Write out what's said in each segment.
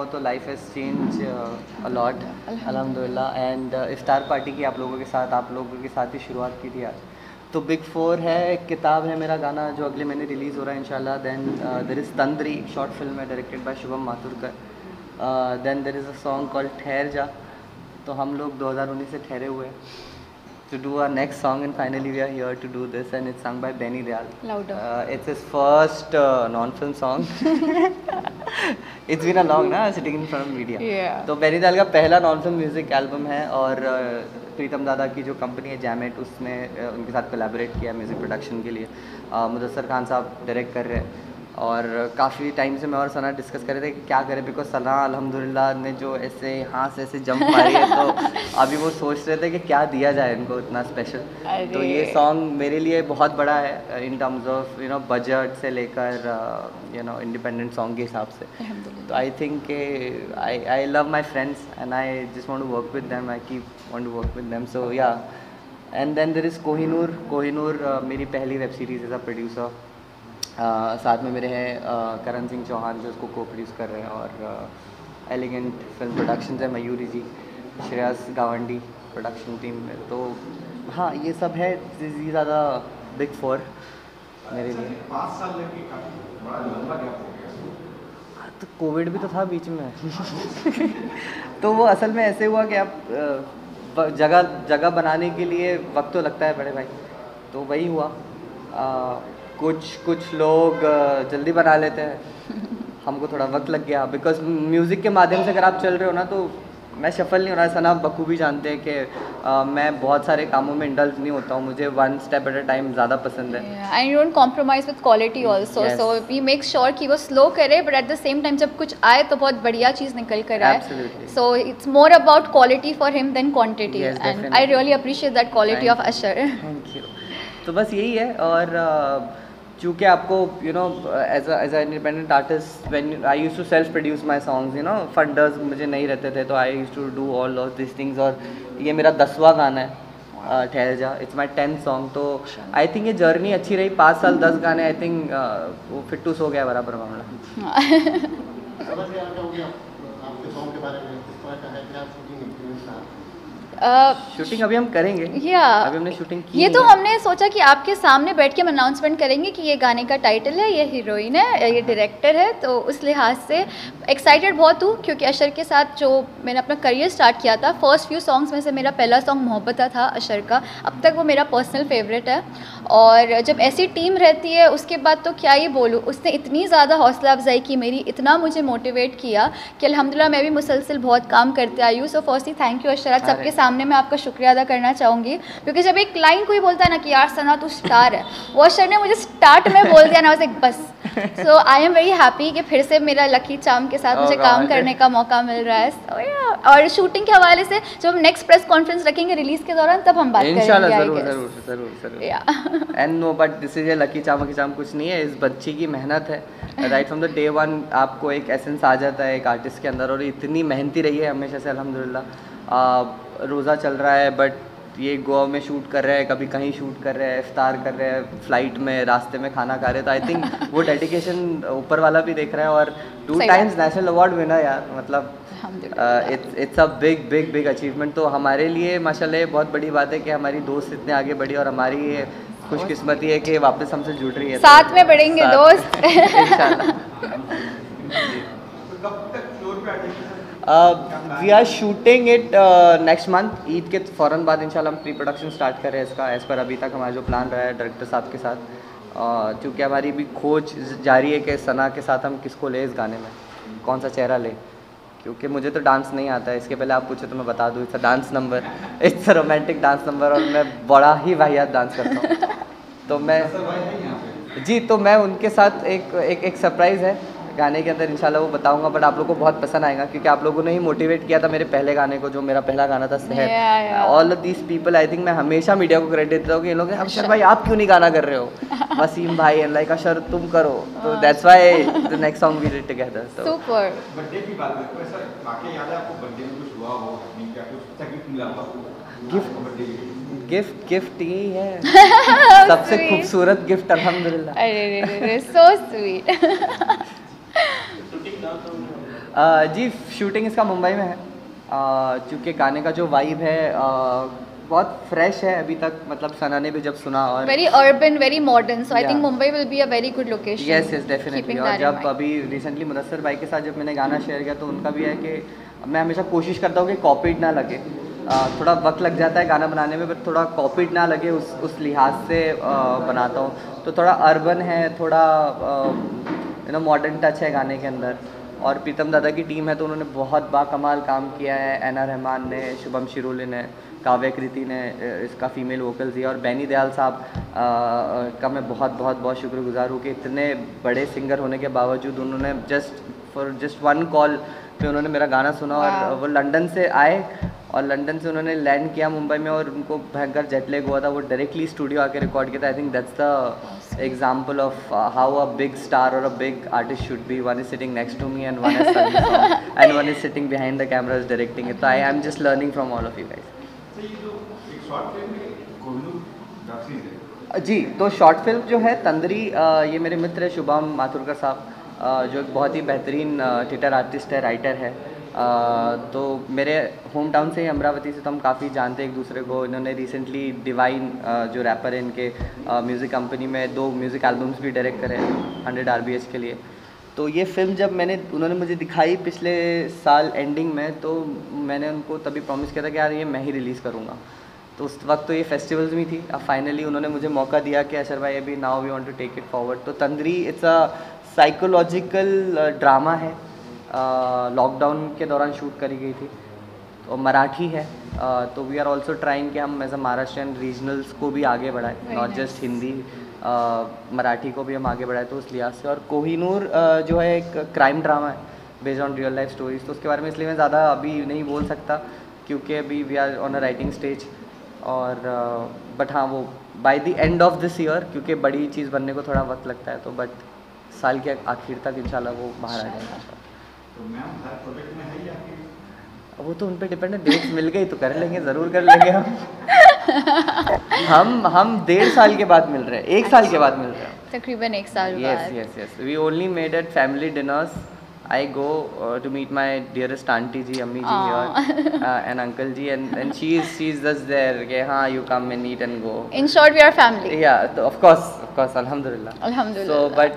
हो तो life has change a lot अल्हम्दुलिल्लाह। एंड इफ्तार पार्टी की आप लोगों के साथ ही शुरुआत की थी आज। तो बिग फोर है, एक किताब है, मेरा गाना जो अगले महीने रिलीज़ हो रहा है इंशाल्लाह। Then there is Tandri, short film है directed by Shubham Mathurkar. Then there is a song called Thahar Ja. तो हम लोग 2019 से ठहरे हुए हैं to do our next song, and finally we are here to do this, and it's sung by Benny Dayal. Louder. It's his first non-film song. It's been a long ना sitting in front of media. Yeah. तो Benny Dayal का पहला non-film music album है, और प्रीतम दादा की जो company है जैमेट, उसने उनके साथ कोलैबोरेट किया म्यूज़िक प्रोडक्शन के लिए। मुदस्सर खान साहब डायरेक्ट कर रहे हैं, और काफ़ी टाइम से मैं और सना डिस्कस कर रहे थे कि क्या करें, बिकॉज सना अल्हम्दुलिल्लाह ने जो ऐसे यहाँ से ऐसे जंप मारी है, तो अभी वो सोच रहे थे कि क्या दिया जाए इनको इतना स्पेशल। तो ये सॉन्ग मेरे लिए बहुत बड़ा है इन टर्म्स ऑफ बजट से लेकर इंडिपेंडेंट सॉन्ग के हिसाब से। तो I think I love my friends and I just want to work with them, I keep want to work with them, so yeah. And then there is Kohinoor मेरी पहली web series as a producer. साथ में मेरे हैं करण सिंह चौहान जो उसको को produce कर रहे हैं, और एलिगेंट फिल्म प्रोडक्शन है मयूरी जी, श्रेयस गावंडी प्रोडक्शन टीम में। तो हाँ, ये सब है, ज़्यादा बिग फोर मेरे लिए। 5 साल लगे, काफी बड़ा लंबा गैप हो गया। तो कोविड भी तो था बीच में। तो वो असल में ऐसे हुआ कि आप जगह बनाने के लिए वक्त तो लगता है बड़े भाई, तो वही हुआ। कुछ लोग जल्दी बना लेते हैं, हमको थोड़ा वक्त लग गया, बिकॉज म्यूज़िक के माध्यम से अगर आप चल रहे हो ना, तो मैं शफल नहीं हो रहा है। सना बखूबी जानते हैं कि मैं बहुत सारे कामों में इंडल्ज नहीं होता हूँ, मुझे one step at a time ज़्यादा पसंद है। And you don't compromise with quality also, so we make sure कि वो स्लो करे, but at the same time जब कुछ आए तो बहुत बढ़िया चीज़ निकल कर आए। So it's more about quality for him than quantity, and I really appreciate that quality of Ashar. Thank you. तो बस यही है, और चूँकि आपको as a independent artist, when I used to self produce my songs, funders मुझे नहीं रहते थे, तो I used to do all of this things. और ये मेरा 10वां गाना है, ठहर जा, इट्स माय 10th सॉन्ग। तो आई थिंक ये जर्नी अच्छी रही, 5 साल 10 गाने, आई थिंक वो फिट्टूस हो गया बराबर मामला। शूटिंग अभी हम करेंगे, अभी हमने शूटिंग की। ये तो हमने सोचा कि आपके सामने बैठ के हम अनाउंसमेंट करेंगे कि ये गाने का टाइटल है, ये हीरोइन है, ये डायरेक्टर है। तो उस लिहाज से एक्साइटेड बहुत हूँ, क्योंकि अशर के साथ जो मैंने अपना करियर स्टार्ट किया था, फर्स्ट फ्यू सॉन्ग्स में से मेरा पहला सॉन्ग मोहब्बता था अशर का। अब तक वो मेरा पर्सनल फेवरेट है, और जब ऐसी टीम रहती है उसके बाद तो क्या ही बोलूँ, उसने इतनी ज़्यादा हौसला अफजाई की मेरी, इतना मुझे मोटिवेट किया कि अल्हम्दुलिल्लाह मैं भी मुसलसल बहुत काम करते आई हूँ। सो फर्स्टली थैंक यू अशर, सबके सामने मैं आपका शुक्रिया अदा करना चाहूँगी, क्योंकि जब एक लाइन कोई बोलता है ना कि यार सना तू स्टार है, वो अशर ने मुझे स्टार्ट में बोल दिया ना, वाज लाइक बस। सो आई एम वेरी हैप्पी कि फिर से मेरा लकी चार्म के साथ मुझे काम करने का मौका मिल रहा है। so, yeah. और शूटिंग के हवाले से जब हम नेक्स्ट प्रेस कॉन्फ्रेंस रखेंगे रिलीज के दौरान, तब हम बात करेंगे। इंशाल्लाह जरूर। And no, but this is a lucky charm की चार्म कुछ नहीं है, इस बच्ची की मेहनत है। Right from the day one आपको एक एसेंस आ जाता है एक आर्टिस्ट के अंदर, और इतनी मेहनती रही है हमेशा से अल्हम्दुलिल्लाह। रोज़ा चल रहा है, बट ये गोवा में शूट कर रहे हैं, कभी कहीं शूट कर रहे हैं, इफ्तार कर रहे हैं, फ्लाइट में रास्ते में खाना खा रहे हैं। तो आई थिंक वो डेडिकेशन ऊपर वाला भी देख रहा है, और 2 times नेशनल अवार्ड विनर यार, मतलब इट्स अ बिग अचीवमेंट। तो हमारे लिए माशाल्लाह बहुत बड़ी बात है कि हमारी दोस्त इतने आगे बढ़ी, और हमारी ये खुशकिस्मती है कि वापस हमसे जुड़ रही है, साथ में बढ़ेंगे दोस्त इंशाल्लाह। We are shooting it next month, Eid के फ़ौरन बाद इंशाल्लाह हम प्री प्रोडक्शन स्टार्ट कर रहे हैं इसका, एज़ पर अभी तक हमारा जो प्लान रहा है डायरेक्टर साहब के साथ। क्योंकि हमारी भी खोज जारी है कि सना के साथ हम किसको ले इस गाने में, कौन सा चेहरा ले, क्योंकि मुझे तो डांस नहीं आता है। इसके पहले आप पूछे तो मैं बता दूँ, it's a dance number, it's a romantic dance number, और मैं बड़ा ही वाहियात डांस करता हूँ। तो मैं जी, तो मैं उनके साथ एक सरप्राइज़ है गाने के अंदर, इंशाल्लाह वो बताऊंगा, बट आप लोगों को बहुत पसंद आएगा, क्योंकि आप लोगों ने ही मोटिवेट किया था मेरे पहले गाने को, जो मेरा पहला गाना था सहर। All of these people, I think मैं हमेशा मीडिया को क्रेडिट देता हूँ कि ये लोग अशर भाई आप क्यों नहीं गाना कर रहे हो, वसीम भाई एंड लाइक अशर तुम करो। तो that's why the next song we did together. तो सुपर। बर्थडे की बात है, तो ऐसा वाकई याद है आपको बर्थडे में कुछ हुआ हो, क्या कुछ अच्छा गिफ्ट मिला हो? गिफ्ट ही है सबसे खूबसूरत गिफ्ट अल्हम्दुलिल्लाह। अरे सो स्वीट। जी शूटिंग इसका मुंबई में है, क्योंकि गाने का जो वाइब है बहुत फ्रेश है अभी तक, मतलब सना ने भी जब सुना और very urban, very modern, so I think Mumbai will be a very good location. Yes yes definitely. और जब अभी रिसेंटली मुदस्सर भाई के साथ जब मैंने गाना शेयर किया तो उनका भी है कि मैं हमेशा कोशिश करता हूँ कि कॉपीड ना लगे, थोड़ा वक्त लग जाता है गाना बनाने में, बट थोड़ा कॉपीड ना लगे उस लिहाज से बनाता हूँ। तो थोड़ा अर्बन है, थोड़ा मॉडर्न टच है गाने के अंदर। और प्रीतम दादा की टीम है तो उन्होंने बहुत बाकमाल काम किया है। एना रहमान ने, शुभम शिरोले ने, काव्य कृति ने इसका फीमेल वोकल्स दिया, और बैनी दयाल साहब का मैं बहुत बहुत बहुत शुक्रगुजार हूँ कि इतने बड़े सिंगर होने के बावजूद उन्होंने जस्ट वन कॉल पे उन्होंने मेरा गाना सुना। और वो लंदन से आए और लंदन से उन्होंने लैंड किया मुंबई में, और उनको भयंकर जेटलैग हुआ था, वो डायरेक्टली स्टूडियो आके रिकॉर्ड किया था। I think that's the example of how a big star और a big artist should be. One is sitting next to me and one is and one is sitting behind the camera is directing it. तो I am just learning from all of you guys. जी तो short film जो है तंदरी, ये मेरे मित्र है शुभम माथुरकर साहब, जो एक बहुत ही बेहतरीन थिएटर आर्टिस्ट है, राइटर है। तो मेरे होम टाउन से ही अमरावती से तो हम काफ़ी जानते हैं एक दूसरे को। इन्होंने रिसेंटली डिवाइन जो रैपर है इनके म्यूज़िक कंपनी में 2 म्यूज़िक एल्बम्स भी डायरेक्ट करे 100 RBS के लिए। तो ये फिल्म जब उन्होंने मुझे दिखाई पिछले साल एंडिंग में, तो मैंने उनको तभी प्रॉमिस किया था कि यार ये मैं ही रिलीज़ करूँगा। तो उस वक्त तो ये फेस्टिवल्स में थी। अब फाइनली उन्होंने मुझे मौका दिया कि अशर भाई अभी now we want to take it forward. तो Tandari it's a psychological drama है, लॉकडाउन के दौरान शूट करी गई थी, तो मराठी है। तो वी आर ऑल्सो ट्राइंग कि हम एज अ महाराष्ट्रियन रीजनल्स को भी आगे बढ़ाएं, नॉट जस्ट हिंदी, मराठी को भी हम आगे बढ़ाएं। तो उस लिहाज से, और कोहिनूर जो है एक क्राइम ड्रामा है based on real life stories, तो उसके बारे में इसलिए मैं ज़्यादा अभी नहीं बोल सकता क्योंकि अभी we are on a writing stage. और बट हाँ, वो by the end of this year, क्योंकि बड़ी चीज़ बनने को थोड़ा वक्त लगता है, तो बट साल के आखिर तक इंशाल्लाह वो बाहर आ जाएगा। तो मैम हर प्रोजेक्ट में है या वो तो उन पे डिपेंड है, डेट्स मिल गई तो कर लेंगे, ज़रूर कर लेंगे हम 1.5 साल के बाद मिल रहे हैं, 1 साल के बाद मिल रहे हैं, तकरीबन 1 साल बाद। Yes we only made at family dinners. I go to meet my dearest auntie ji, ammi ji here, and uncle ji, and she's just there. Okay, हाँ, you come and eat and go. In short, we are family. Yeah, so of course, alhamdulillah. Alhamdulillah. So, but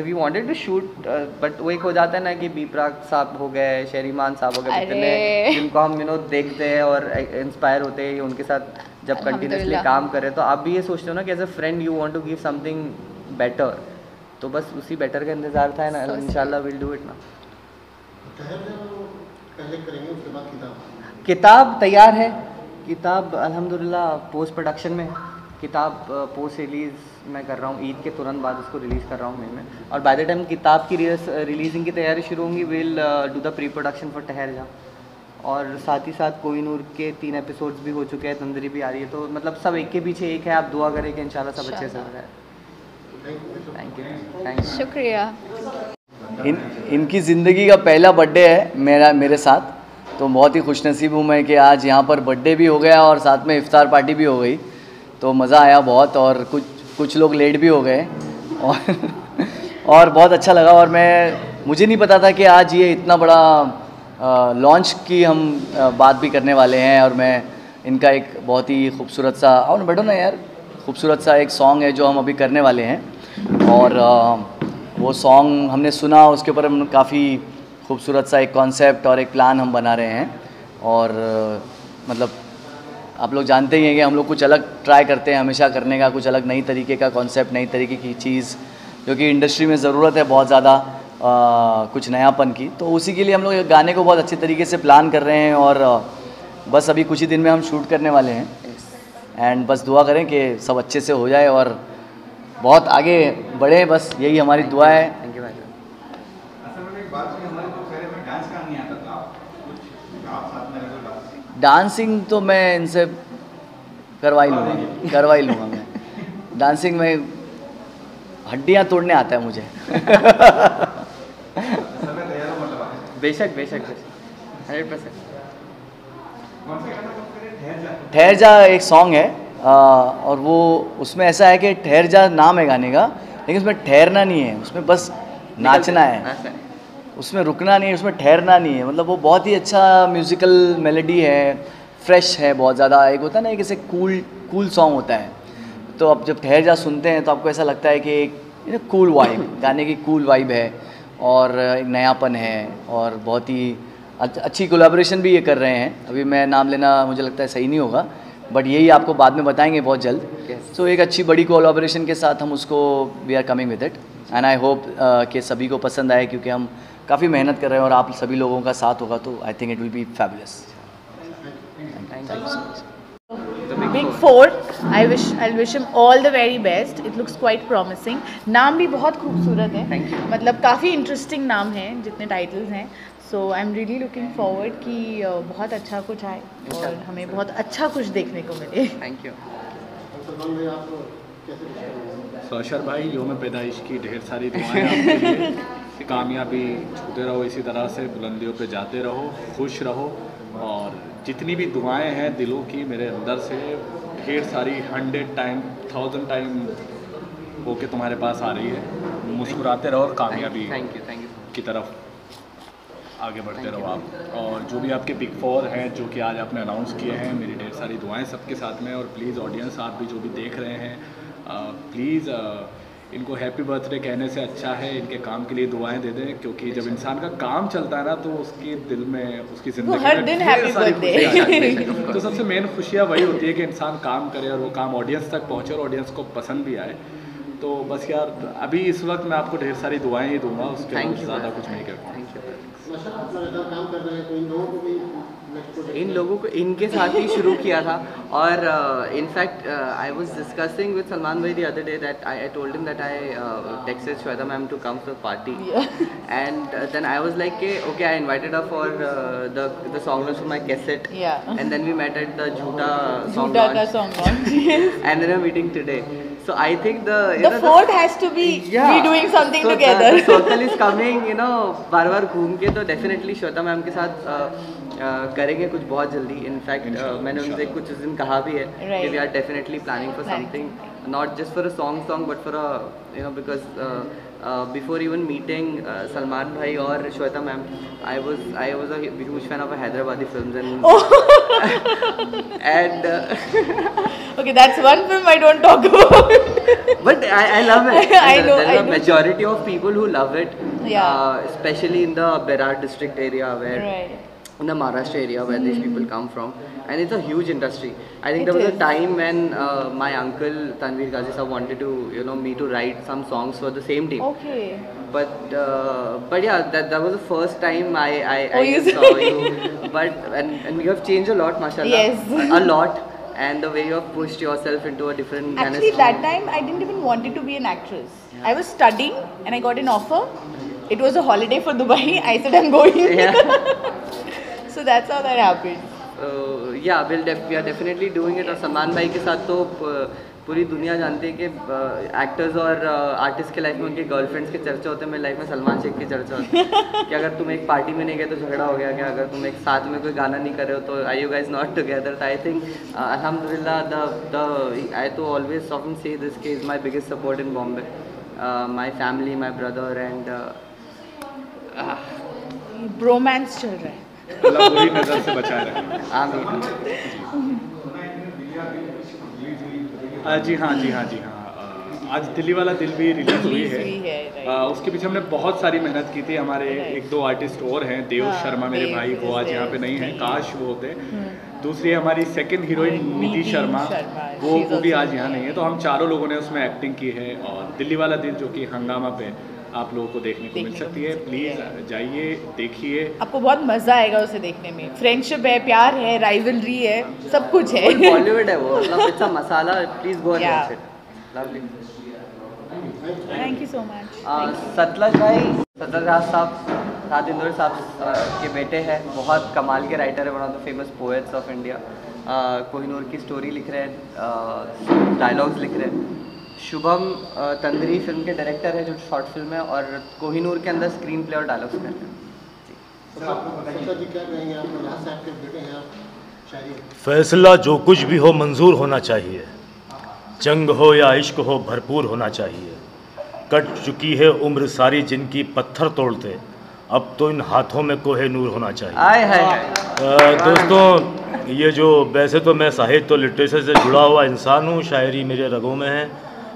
we wanted to shoot, but वो एक हो जाता है ना कि बीपराग साहब हो गए, शेरीमान साहब हो गए, कितने जिनको हम देखते हैं और इंस्पायर होते हैं, उनके साथ जब कंटिन्यूसली काम करें, तो आप भी ये सोचते हो ना कि as a friend you want to give something better. तो बस उसी बेटर का इंतज़ार था ना, इंशाल्लाह विल डू इट ना। पहले करेंगे, उसके बाद किताब तैयार है, किताब अल्हम्दुलिल्लाह पोस्ट प्रोडक्शन में है। किताब पोस्ट रिलीज़ मैं कर रहा हूँ, ईद के तुरंत बाद उसको रिलीज़ कर रहा हूँ मई में, और बाय द टाइम किताब की रिलीजिंग की तैयारी शुरू होंगी, will do the pre production for ठहर जा। और साथ ही साथ कोहिनूर के 3 एपिसोड्स भी हो चुके हैं, तंदरी भी आ रही है, तो मतलब सब एक के पीछे एक है। आप दुआ करें कि इंशाल्लाह सब अच्छे से हो जाए। थैंक यू, शुक्रिया। इनकी ज़िंदगी का पहला बर्थडे है मेरे साथ, तो बहुत ही खुशनसीब हूँ मैं कि आज यहाँ पर बर्थडे भी हो गया और साथ में इफ्तार पार्टी भी हो गई, तो मज़ा आया बहुत। और कुछ लोग लेट भी हो गए और बहुत अच्छा लगा। और मुझे नहीं पता था कि आज ये इतना बड़ा लॉन्च की हम बात भी करने वाले हैं, और मैं इनका एक बहुत ही खूबसूरत सा, आओ ना बैठो ना यार, खूबसूरत सा एक सॉन्ग है जो हम अभी करने वाले हैं। और वो सॉन्ग हमने सुना, उसके ऊपर हम काफ़ी खूबसूरत सा एक कॉन्सेप्ट और एक प्लान हम बना रहे हैं। और मतलब आप लोग जानते ही हैं कि हम लोग कुछ अलग ट्राई करते हैं हमेशा करने का, कुछ अलग नई तरीके का कॉन्सेप्ट, नई तरीके की चीज़ जो कि इंडस्ट्री में ज़रूरत है बहुत ज़्यादा, कुछ नयापन की। तो उसी के लिए हम लोग गाने को बहुत अच्छे तरीके से प्लान कर रहे हैं, और बस अभी कुछ ही दिन में हम शूट करने वाले हैं। एंड बस दुआ करें कि सब अच्छे से हो जाए और बहुत आगे बढ़े, बस यही हमारी दुआ है। थैंक यू भाई। डांसिंग तो मैं इनसे करवा ही लूँगा मैं। डांसिंग में हड्डियाँ तोड़ने आता है मुझे। बेशक 100%। ठहर जा एक सॉन्ग है, और वो उसमें ऐसा है कि ठहर जा नाम है गाने का, लेकिन उसमें ठहरना नहीं है, उसमें बस नाचना है। उसमें रुकना नहीं है, उसमें ठहरना नहीं है, मतलब वो बहुत ही अच्छा म्यूज़िकल मेलोडी है, फ्रेश है बहुत ज़्यादा। एक होता है ना, एक ऐसे कूल सॉन्ग होता है, तो आप जब ठहर जा सुनते हैं तो आपको ऐसा लगता है कि एक कूल वाइब, गाने की कूल वाइब है और एक नयापन है और बहुत ही अच्छी कोलैबोरेशन भी ये कर रहे हैं। अभी मैं नाम लेना मुझे लगता है सही नहीं होगा, बट यही आपको बाद में बताएंगे बहुत जल्द। सो एक अच्छी बड़ी कोलैबोरेशन के साथ हम उसको we are coming with it and I hope कि सभी को पसंद आए, क्योंकि हम काफ़ी मेहनत कर रहे हैं और आप सभी लोगों का साथ होगा तो I think it will be fabulous. Big Four, I'll wish him all the very best. It looks quite promising. नाम भी बहुत खूबसूरत है, मतलब काफ़ी इंटरेस्टिंग नाम है जितने टाइटल्स हैं। So I am really looking forward कि बहुत अच्छा कुछ आए और हमें बहुत अच्छा कुछ देखने को मिले। Thank you. तो अशर भाई, योम पैदाइश की ढेर सारी दुआएं आपके लिए, कामयाबी छूते रहो, इसी तरह से बुलंदियों पे जाते रहो, खुश रहो, और जितनी भी दुआएं हैं दिलों की मेरे अंदर से ढेर सारी 100 टाइम 1000 टाइम होके तुम्हारे पास आ रही है। मुस्कुराते रहो और कामयाबी की तरफ आगे बढ़ते रहो आप। और जो भी आपके बिग फोर हैं जो कि आज आपने अनाउंस किए हैं, मेरी ढेर सारी दुआएं सबके साथ में। और प्लीज़ ऑडियंस, आप भी जो भी देख रहे हैं, प्लीज़ इनको हैप्पी बर्थडे कहने से अच्छा है इनके काम के लिए दुआएं दे दें, क्योंकि जब इंसान का काम चलता है ना तो उसके दिल में, उसकी ज़िंदगी हर दिन हैप्पी बर्थडे। तो सबसे मेन खुशियाँ वही होती है कि इंसान काम करे और वो काम ऑडियंस तक पहुँचे और ऑडियंस को पसंद भी आए। तो बस यार, अभी इस वक्त मैं आपको ढेर सारी दुआएं ही दूंगा, उसके ज़्यादा कुछ नहीं करता। इन लोगों को इनके साथ ही शुरू किया था, और in fact I was discussing with Salman भाई the other day that I told him that I texted Shweta ma'am to come for party, and then I was like okay, I invited her for the song launch for my cassette, and then we met at the Jhootha song launch, and then we meeting today. So I think the fourth has to be we doing something so together. The circle is coming, बार-बार घूम के, तो definitely Shweta ma'am के साथ करेंगे कुछ बहुत जल्दी. इनफैक्ट मैंने उनसे कुछ दिन कहा भी है कि we are definitely planning for something, not just for a song but for a because before even meeting Salman bhai or Shweta ma'am, I was a huge fan of Hyderabadi films and okay, that's one film I don't talk about. But I love it. I know. There's a majority of people who love it, especially in the Berar district area where in the Maharashtra area where these people come from, and it's a huge industry. I think there was a time when my uncle Tanveer Ghazi sir wanted to me to write some songs for the same team. Okay. But yeah, that was the first time I saw you. But and you have changed a lot, mashallah. Yes. A lot. And the way you have pushed yourself into a different Actually, that time I didn't even wanted to be an actress. Yeah. I was studying and I got an offer. It was a holiday for Dubai. I said I'm going. Yeah. So that's how that happened. Yeah, we are definitely doing it. और सलमान भाई के साथ तो पूरी दुनिया जानती है कि एक्टर्स और आर्टिस्ट के लाइफ में उनके गर्लफ्रेंड्स के चर्चा होते हैं. मेरी लाइफ में सलमान शेख की चर्चा होती है कि अगर तुम एक पार्टी में नहीं गए तो झगड़ा हो गया क्या, अगर तुम एक साथ में कोई गाना नहीं कर रहे हो तो I you guys not together. I think अल्हम्दुलिल्लाह आई तो ऑलवेज ऑफन से दिस के is my biggest support in Bombay, my family, my brother and bromance चल रहा है. अल्लाह बुरी नजर से बचाए रखे. आमीन. जी हाँ. आज दिल्ली वाला दिल भी रिलीज हुई है. उसके पीछे हमने बहुत सारी मेहनत की थी. हमारे एक दो आर्टिस्ट और हैं, देव शर्मा मेरे भाई, वो आज यहाँ पे नहीं हैं, काश वो होते. दूसरी हमारी सेकंड हीरोइन नीति शर्मा, वो भी आज यहाँ नहीं है. तो हम चारों लोगों ने उसमें एक्टिंग की है. और दिल्ली वाला दिल जो कि हंगामा पे आप लोगों को देखने को मिल सकती है. प्लीज़ जाइए, देखिए, आपको बहुत मज़ा आएगा उसे देखने में. फ्रेंडशिप है, प्यार है, राइवलरी है, सब कुछ है. बॉलीवुड है वो, मतलब it's a masala. Please go and watch it. Lovely. Thank you so much. Sutlej भाई, सतलज राज साहब, राजेंद्र साहब के बेटे हैं. बहुत कमाल के राइटर है, one of the famous poets of India. Kohinoor की स्टोरी लिख रहे हैं, डायलॉग्स लिख रहे हैं. शुभम तंदरी फिल्म के डायरेक्टर है जो शॉर्ट फिल्म है, और कोहिनूर के अंदर स्क्रीन प्ले और डायलॉग्स कर रहे हैं. फैसला जो कुछ भी हो मंजूर होना चाहिए, जंग हो या इश्क हो भरपूर होना चाहिए. कट चुकी है उम्र सारी जिनकी पत्थर तोड़ते, अब तो इन हाथों में कोहे नूर होना चाहिए। आए है दोस्तों, ये जो वैसे तो मैं साहित्य और लिटरेचर से जुड़ा हुआ इंसान हूँ, शायरी मेरे रगों में है,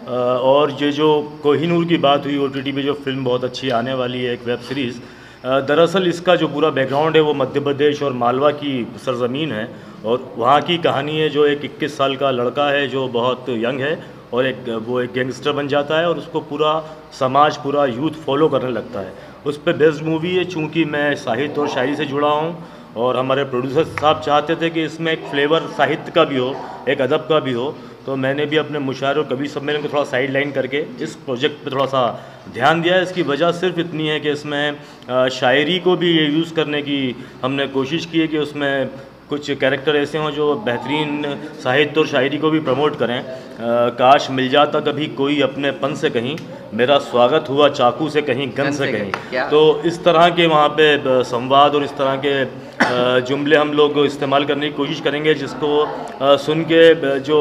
और ये जो कोहिनूर की बात हुई OTT पे जो फिल्म बहुत अच्छी आने वाली है, एक वेब सीरीज़, दरअसल इसका जो पूरा बैकग्राउंड है वो मध्य प्रदेश और मालवा की सरज़मीन है, और वहाँ की कहानी है जो एक 21 साल का लड़का है जो बहुत यंग है और वो एक गैंगस्टर बन जाता है और उसको पूरा समाज, पूरा यूथ फॉलो करने लगता है। उस पर बेस्ड मूवी है। चूँकि मैं साहित्य और शायरी से जुड़ा हूँ और हमारे प्रोड्यूसर साहब चाहते थे कि इसमें एक फ्लेवर साहित्य का भी हो, एक अदब का भी हो, तो मैंने भी अपने मुशायरे और कवि सम्मेलन को थोड़ा साइड लाइन करके इस प्रोजेक्ट पे थोड़ा सा ध्यान दिया है। इसकी वजह सिर्फ इतनी है कि इसमें शायरी को भी ये यूज़ करने की हमने कोशिश की है कि उसमें कुछ कैरेक्टर ऐसे हों जो बेहतरीन साहित्य और शायरी को भी प्रमोट करें। काश मिल जाता कभी कोई अपनेपन से कहीं, मेरा स्वागत हुआ चाकू से कहीं, गन से कहीं। तो इस तरह के वहाँ पे संवाद और इस तरह के जुमले हम लोग इस्तेमाल करने की कोशिश करेंगे, जिसको सुन के जो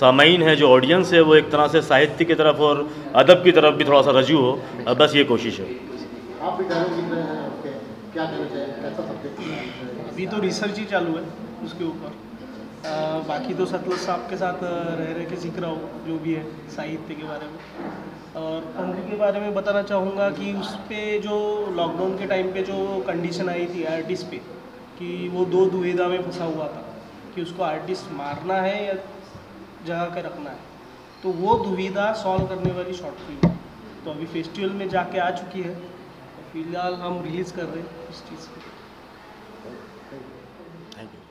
सामाईन है, जो ऑडियंस है, वो एक तरह से साहित्य की तरफ और अदब की तरफ भी थोड़ा सा रजू हो। बस ये कोशिश है। आप भी डायलॉग लिख रहे हैं, ओके, क्या कहना चाहिए, कैसा सब्जेक्ट है? अभी तो रिसर्च ही चालू है उसके ऊपर। बाकी तो सतलज साहब के साथ रह के सीख रहा हूँ जो भी है साहित्य के बारे में। और पंद्री के बारे में बताना चाहूँगा कि उस पर जो लॉकडाउन के टाइम पे जो कंडीशन आई थी आर्टिस्ट पे, कि वो 2 दुविधा में फंसा हुआ था कि उसको आर्टिस्ट मारना है या जगह के रखना है, तो वो दुविधा सॉल्व करने वाली शॉर्ट फिल्म तो अभी फेस्टिवल में जाके आ चुकी है। तो फिलहाल हम रिलीज़ कर रहे हैं इस चीज़ को। Thank you.